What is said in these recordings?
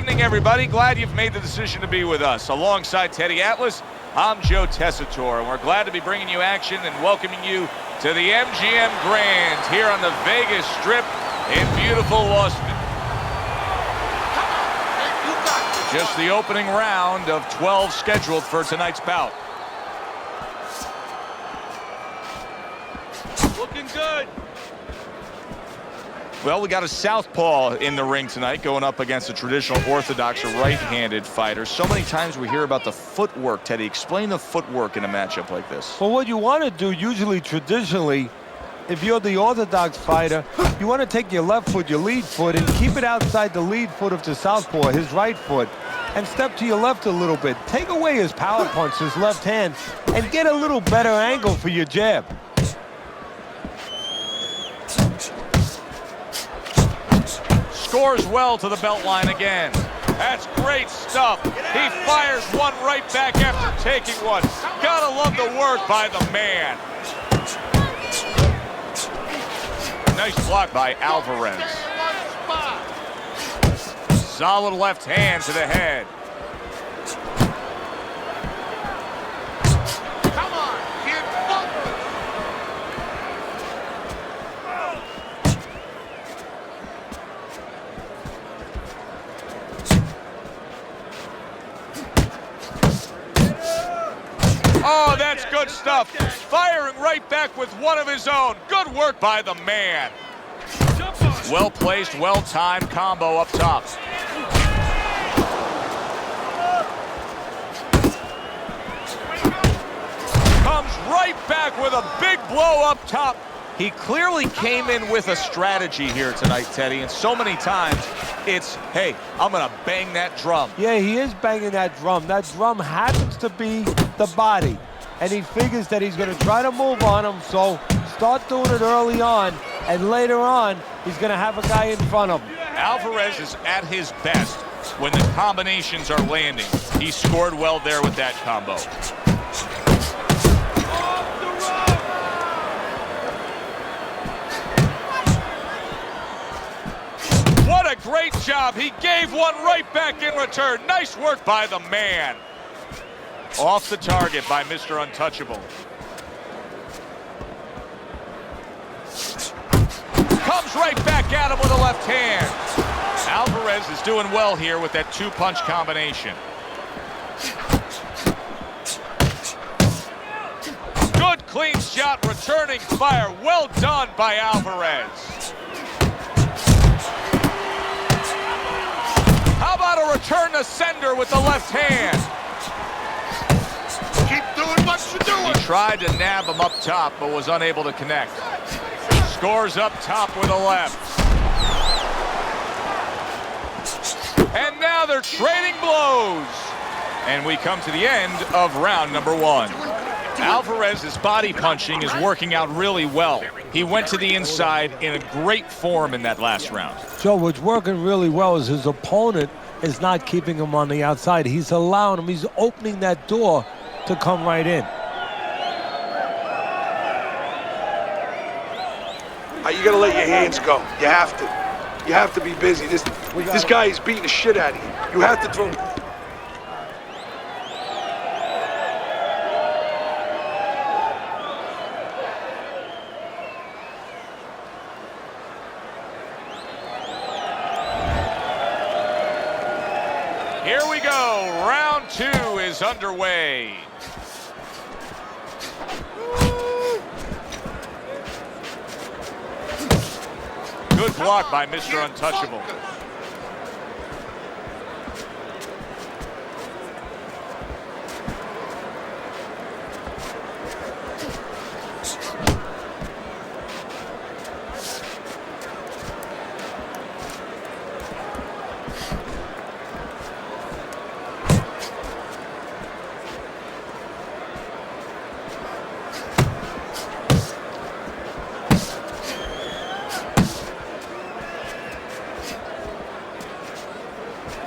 evening, everybody. Glad you've made the decision to be with us. Alongside Teddy Atlas, I'm Joe Tessitore, and we're glad to be bringing you action and welcoming you to the MGM Grand here on the Vegas Strip in beautiful Las Vegas. Just the opening round of 12 scheduled for tonight's bout. Looking good. Well, we got a southpaw in the ring tonight going up against a traditional orthodox right-handed fighter. So many times we hear about the footwork. Teddy, explain the footwork in a matchup like this. Well, what you want to do usually traditionally, if you're the orthodox fighter, you want to take your left foot, your lead foot, and keep it outside the lead foot of the southpaw, his right foot, and step to your left a little bit. Take away his power punch, his left hand, and get a little better angle for your jab. Scores well to the belt line again. That's great stuff. He fires one right back after taking one. Gotta love the work by the man. Nice block by Alvarez. Solid left hand to the head. Come on, kid. Oh, that's good stuff. Firing right back with one of his own. Good work by the man. Well placed, well timed combo up top. Comes right back with a big blow up top. He clearly came in with a strategy here tonight, Teddy, and so many times it's, hey, I'm gonna bang that drum. Yeah, he is banging that drum. That drum happens to be the body, and he figures that he's gonna try to move on him, so start doing it early on, and later on, he's gonna have a guy in front of him. Alvarez is at his best when the combinations are landing. He scored well there with that combo. What a great job. He gave one right back in return. Nice work by the man. Off the target by Mr. Untouchable. Comes right back at him with a left hand. Alvarez is doing well here with that two-punch combination. Good clean shot, returning fire. Well done by Alvarez. How about a return to sender with the left hand? Keep doing what you're doing. He tried to nab him up top, but was unable to connect. Scores up top with a left. And now they're trading blows. And we come to the end of round number one. Alvarez's body punching is working out really well. He went to the inside in a great form in that last round. Joe, what's working really well is his opponent is not keeping him on the outside. He's allowing him, he's opening that door to come right in. You gotta let your hands go. You have to. You have to be busy. This guy is beating the shit out of you. You have to throw. Here we go. Round two is underway. Good block by Mr. Untouchable.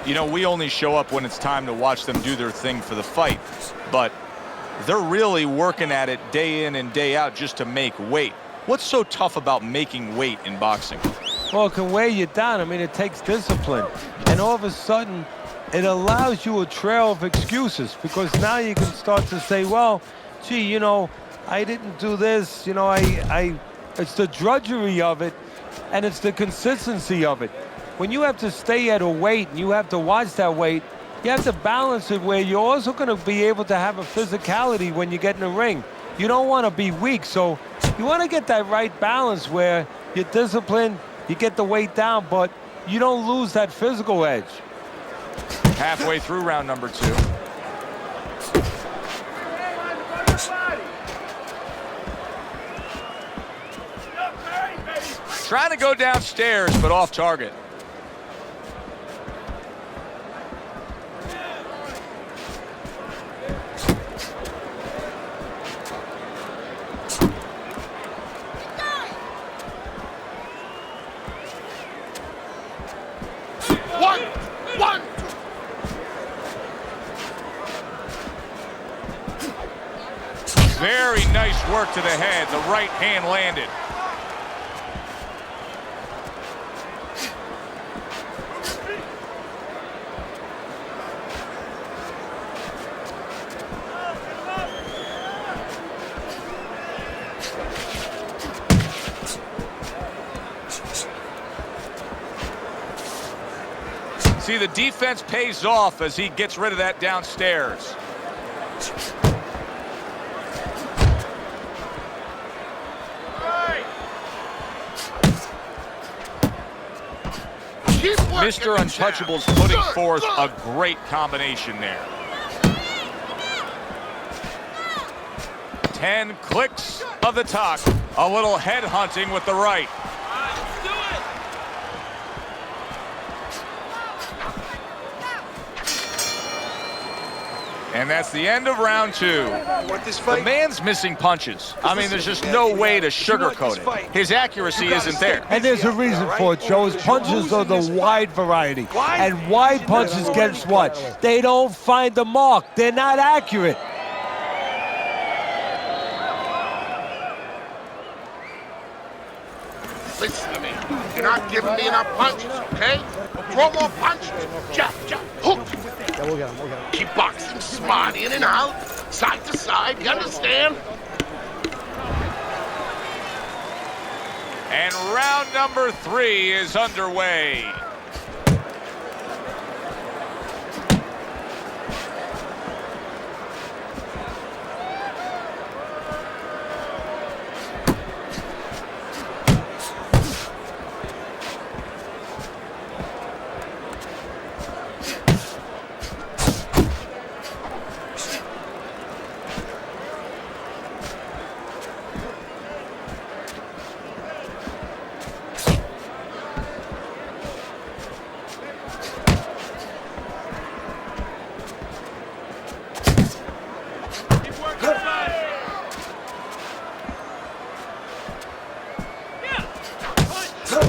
You know, we only show up when it's time to watch them do their thing for the fight, but they're really working at it day in and day out just to make weight. What's so tough about making weight in boxing? Well, it can weigh you down. I mean, it takes discipline. And all of a sudden, it allows you a trail of excuses, because now you can start to say, well, gee, you know, I didn't do this, you know, it's the drudgery of it, and it's the consistency of it. When you have to stay at a weight and you have to watch that weight, you have to balance it where you're also going to be able to have a physicality when you get in the ring. You don't want to be weak, so you want to get that right balance where you're disciplined, you get the weight down, but you don't lose that physical edge. Halfway through round number 2. Trying to go downstairs, but off target. One. Very nice work to the head. The right hand landed. See, the defense pays off as he gets rid of that downstairs. Mr. Untouchable's putting forth a great combination there. 10 clicks of the tuck. A little head hunting with the right. And that's the end of round 2. The man's missing punches. I mean, there's just no way to sugarcoat it. His accuracy isn't there. And there's a reason for it, Joe. His punches are the wide variety. And wide punches, guess what? They don't find the mark. They're not accurate. Listen to me. You're not giving me enough punches, okay? Throw more punches. Jab, hook. Yeah, we'll get him. Keep boxing smart, in and out, side to side, you understand? And round number 3 is underway.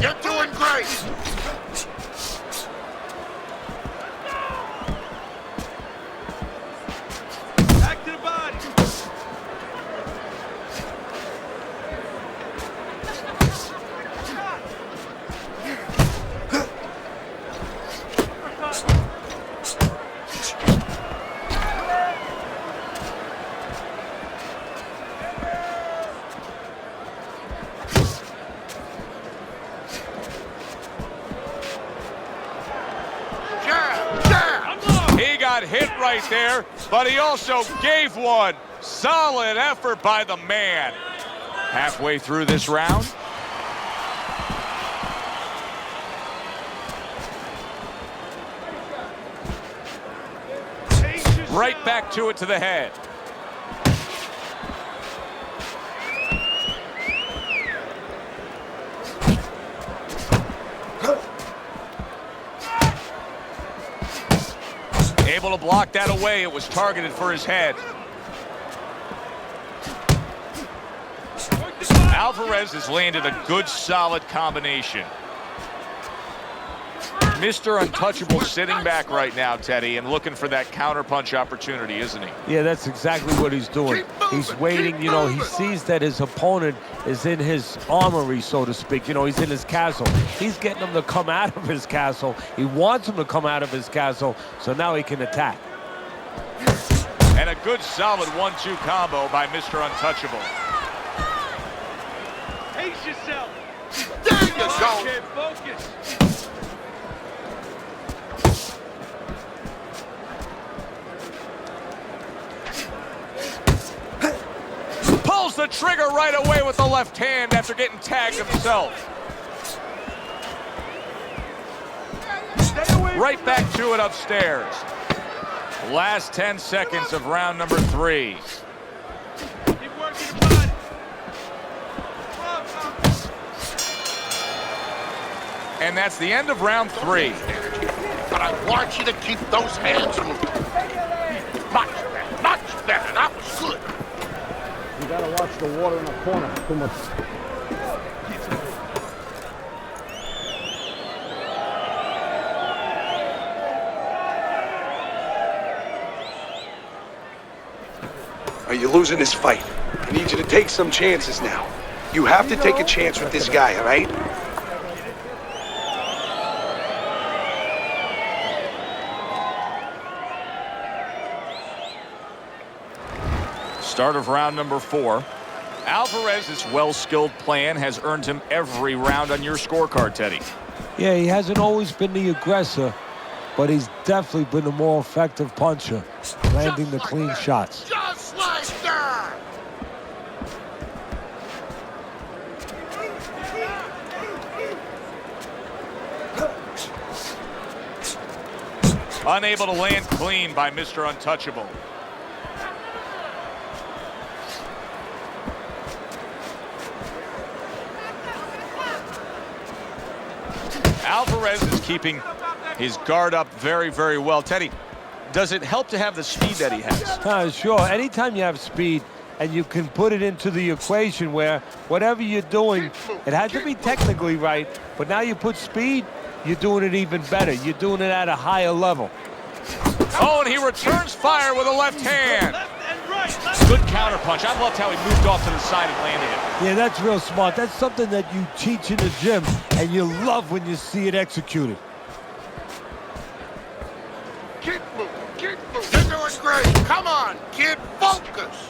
You're doing great. Back to the body. Got hit right there, but he also gave one. Solid effort by the man. Halfway through this round. Right back to it to the head. Able to block that away. It was targeted for his head. Alvarez has landed a good, solid combination. Mr. Untouchable sitting back right now, Teddy, and looking for that counterpunch opportunity, isn't he? Yeah, that's exactly what he's doing. He's waiting, you know, he sees that his opponent is in his armory, so to speak. You know, he's in his castle. He's getting him to come out of his castle. He wants him to come out of his castle, so now he can attack. And a good solid 1-2 combo by Mr. Untouchable. Pace yourself. There you go. Okay, focus. Pulls the trigger right away with the left hand after getting tagged himself. Right back to it upstairs. Last 10 seconds of round number 3. Keep working the body. And that's the end of round 3. But I want you to keep those hands moving. Much better, much better. That was good. You gotta watch the water in the corner. Too much. You're losing this fight. I need you to take some chances now. You have to take a chance with this guy, all right? Start of round number 4. Alvarez's well-skilled plan has earned him every round on your scorecard, Teddy. Yeah, he hasn't always been the aggressor, but he's definitely been the more effective puncher, landing the clean shots. Just like that. Unable to land clean by Mr. Untouchable. Alvarez is keeping his guard up very, very well. Teddy, does it help to have the speed that he has? Sure. Anytime you have speed and you can put it into the equation where whatever you're doing, it has to be technically right, but now you put speed, you're doing it even better. You're doing it at a higher level. Oh, and he returns fire with a left hand. Left and right. Good counterpunch. I loved how he moved off to the side and landed it. Yeah, that's real smart. That's something that you teach in the gym, and you love when you see it executed. Keep moving, keep moving. You're doing great. Come on, kid, focus.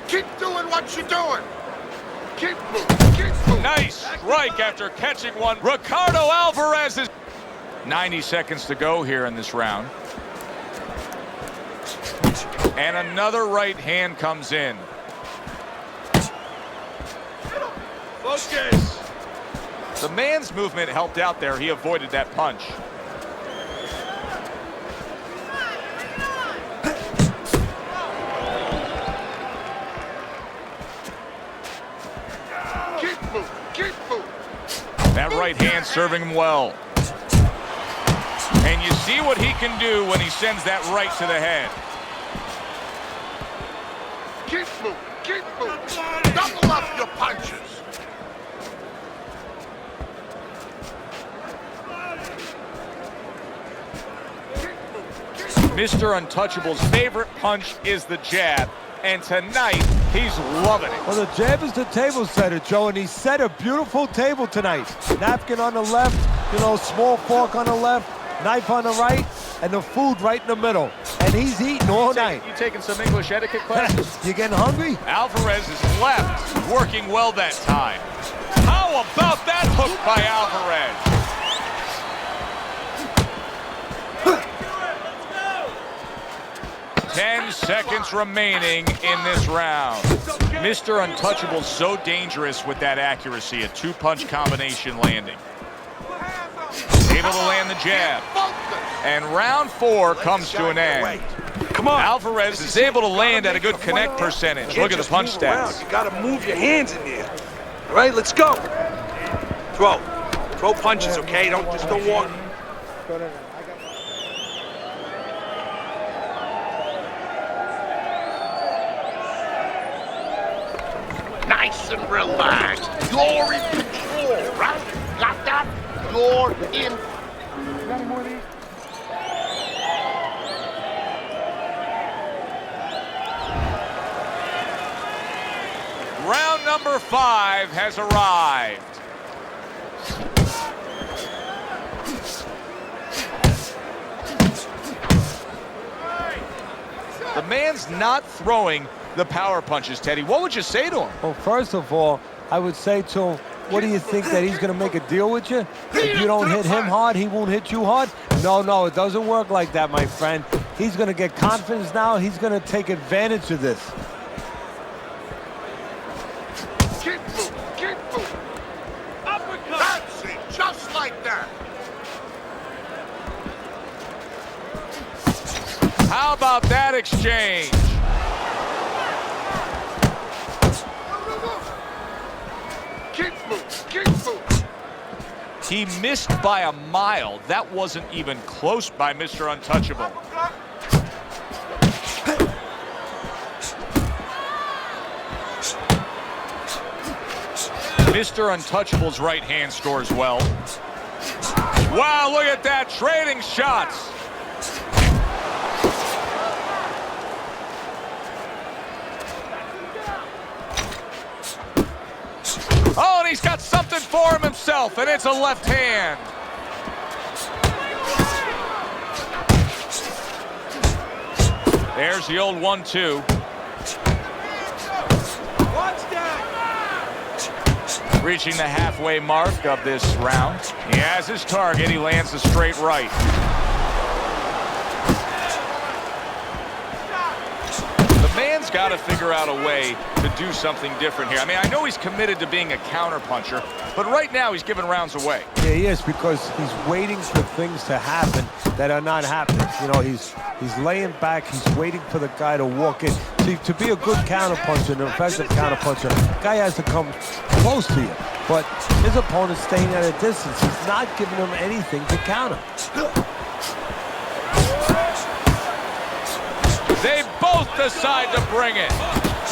Keep doing what you're doing. Keep moving, keep moving. Nice strike after catching one. Ricardo Alvarez is 90 seconds to go here in this round. And another right hand comes in. Focus. The man's movement helped out there. He avoided that punch. Keep moving, keep moving. That right hand serving him well. And you see what he can do when he sends that right to the head. Keep moving, keep moving. Double up your punches. Mr. Untouchable's favorite punch is the jab. And tonight, he's loving it. Well, the jab is the table setter, Joe, and he set a beautiful table tonight. Napkin on the left, you know, small fork on the left, knife on the right, and the food right in the middle. And he's eating all night. You taking some English etiquette classes? You getting hungry? Alvarez is left, working well that time. How about that hook by Alvarez? 10 seconds remaining in this round. Mr. Untouchable so dangerous with that accuracy, a two-punch combination landing. Able to land the jab. And round 4 comes to an end. Come on. Alvarez is able to land at a good connect percentage. Look at the punch stats. You gotta move your hands in there. All right, let's go. Throw punches, okay? Don't walk. nice and relaxed. You're in control, right? Got that? You're in. Got any more of these? Round number 5 has arrived. The man's not throwing the power punches, Teddy. What would you say to him? Well, first of all, I would say to him, what do you think, that he's going to make a deal with you? If you don't hit him hard, he won't hit you hard? No, it doesn't work like that, my friend. He's going to get confidence now. He's going to take advantage of this. Keep moving, keep moving. Uppercut. That's it, just like that. How about that exchange? Keep moving, keep moving. He missed by a mile. That wasn't even close by Mr. Untouchable. Mr. Untouchable's right hand scores well. Wow, look at that, trading shots. Oh, and he's got something for him himself, and it's a left hand. There's the old 1-2. Reaching the halfway mark of this round. He has his target. He lands a straight right. The man's got to figure out a way to do something different here. I mean, I know he's committed to being a counterpuncher, but right now he's giving rounds away. Yeah, he is, because he's waiting for things to happen that are not happening. You know, he's laying back. He's waiting for the guy to walk in. See, to be a good counterpuncher, an effective counterpuncher, the guy has to come close to you. But his opponent's staying at a distance. He's not giving him anything to counter. They both decide to bring it.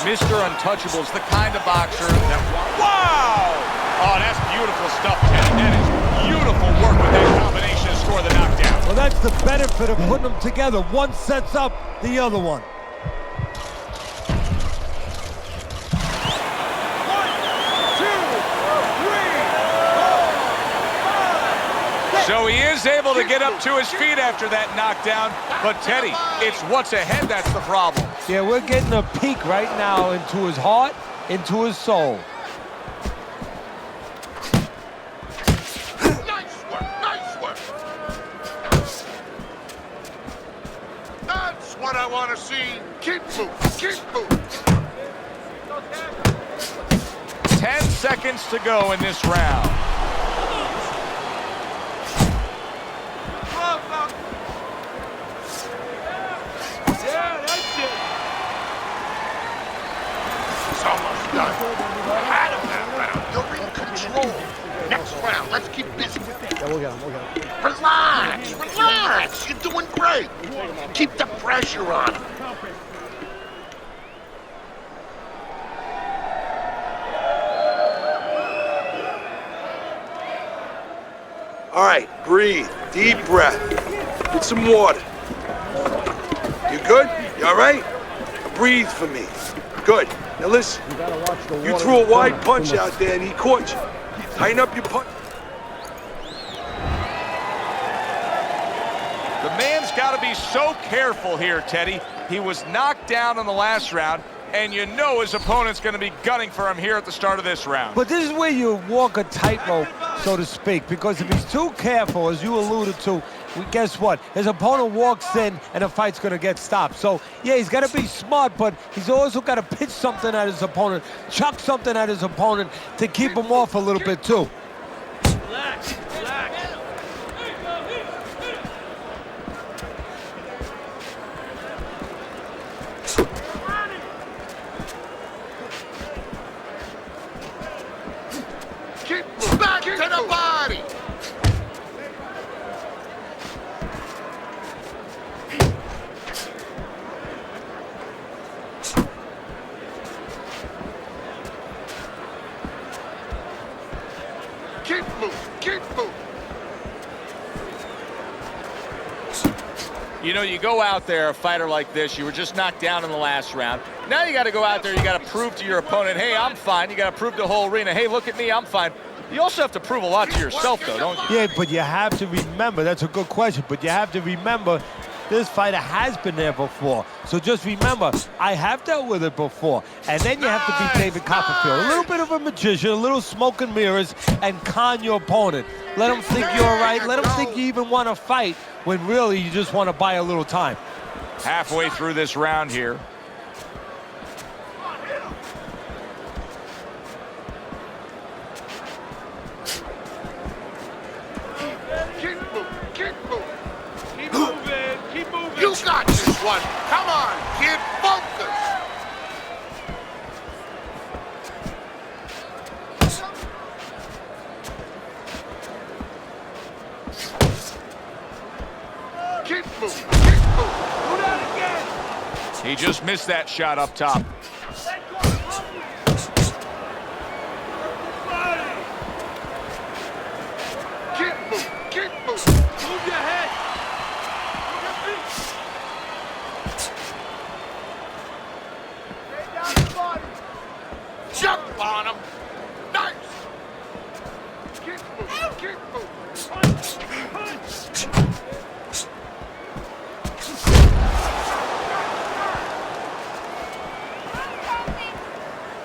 Mr. Untouchable's the kind of boxer that... Wow! Oh, that's beautiful stuff, Teddy. That is beautiful work with that combination to score the knockdown. Well, that's the benefit of putting them together. One sets up the other one. So he is able to get up to his feet after that knockdown. But, Teddy, it's what's ahead that's the problem. Yeah, we're getting a peek right now into his heart, into his soul. Nice work, nice work. That's what I want to see. Keep moving, keep moving. 10 seconds to go in this round. It's almost done. Out of that round. You're in control. Next round, let's keep busy. Yeah, we'll get him. Relax, relax. You're doing great. Keep the pressure on him. All right, breathe. Deep breath. Get some water. You good? You all right? Breathe for me. Good. Now listen. You gotta watch the water. You threw a wide punch out there and he caught you. Tighten up your punch. The man's got to be so careful here, Teddy. He was knocked down in the last round, and you know his opponent's going to be gunning for him here at the start of this round. But this is where you walk a tightrope, so to speak, because if he's too careful, as you alluded to, guess what? His opponent walks in, and the fight's going to get stopped. So, yeah, he's got to be smart, but he's also got to pitch something at his opponent, chuck something at his opponent to keep him off a little bit, too. Relax, relax. Keep back to the body. You know, you go out there, a fighter like this, you were just knocked down in the last round. Now you got to go out there, you got to prove to your opponent, hey, I'm fine. You got to prove to the whole arena, hey, look at me, I'm fine. You also have to prove a lot to yourself, though, don't you? Yeah, but you have to remember, that's a good question, but you have to remember this fighter has been there before. So just remember, I have dealt with it before. And then you have to be David Copperfield. A little bit of a magician, a little smoke and mirrors, and con your opponent. Let him think you're right. Let him think you even want to fight when really you just want to buy a little time. Halfway through this round here. You got this one. Come on, kid. Focus. Keep moving. Keep moving. Do that again. He just missed that shot up top. Keep moving. Keep moving. Move your head. Jump on him. Nice. Keep moving. Keep moving. Punch. Punch.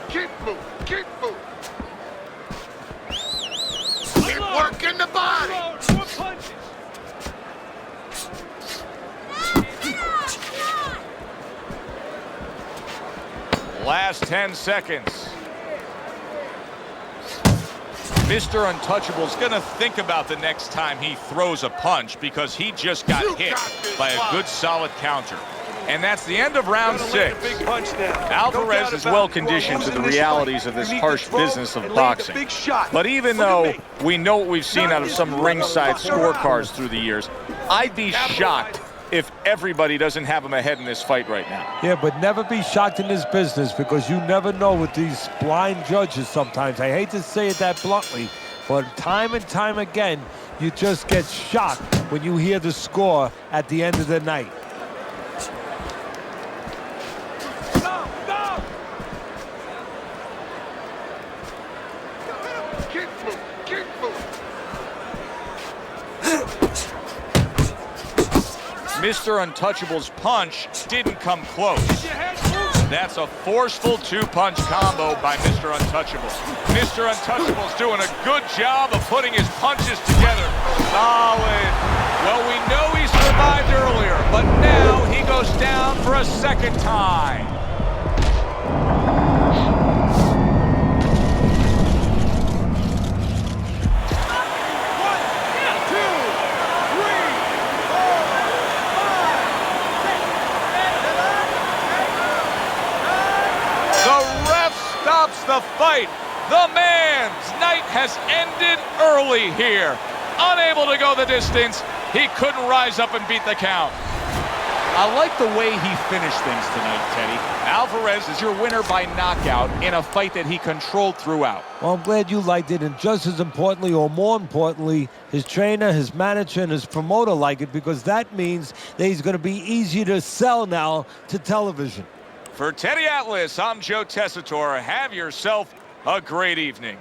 Keep moving. Keep moving. Keep working the body. Last 10 seconds. Mr. Untouchable's gonna think about the next time he throws a punch because he just got hit by a good solid counter. And that's the end of round 6. Alvarez is well conditioned to the realities of this harsh business of boxing. But even though we know what we've seen out of some ringside scorecards through the years, I'd be shocked if everybody doesn't have him ahead in this fight right now. Yeah, but never be shocked in this business because you never know with these blind judges sometimes. I hate to say it that bluntly, but time and time again, you just get shocked when you hear the score at the end of the night. Keep moving. Keep moving. Mr. Untouchable's punch didn't come close. That's a forceful two-punch combo by Mr. Untouchable. Mr. Untouchable's doing a good job of putting his punches together. Solid. Well, we know he survived earlier, but now he goes down for a second time. Stops the fight. The man's night has ended early here. Unable to go the distance, he couldn't rise up and beat the count. I like the way he finished things tonight, Teddy. Alvarez is your winner by knockout in a fight that he controlled throughout. Well, I'm glad you liked it, and just as importantly, or more importantly, his trainer, his manager, and his promoter like it, because that means that he's going to be easier to sell now to television. For Teddy Atlas, I'm Joe Tessitore. Have yourself a great evening.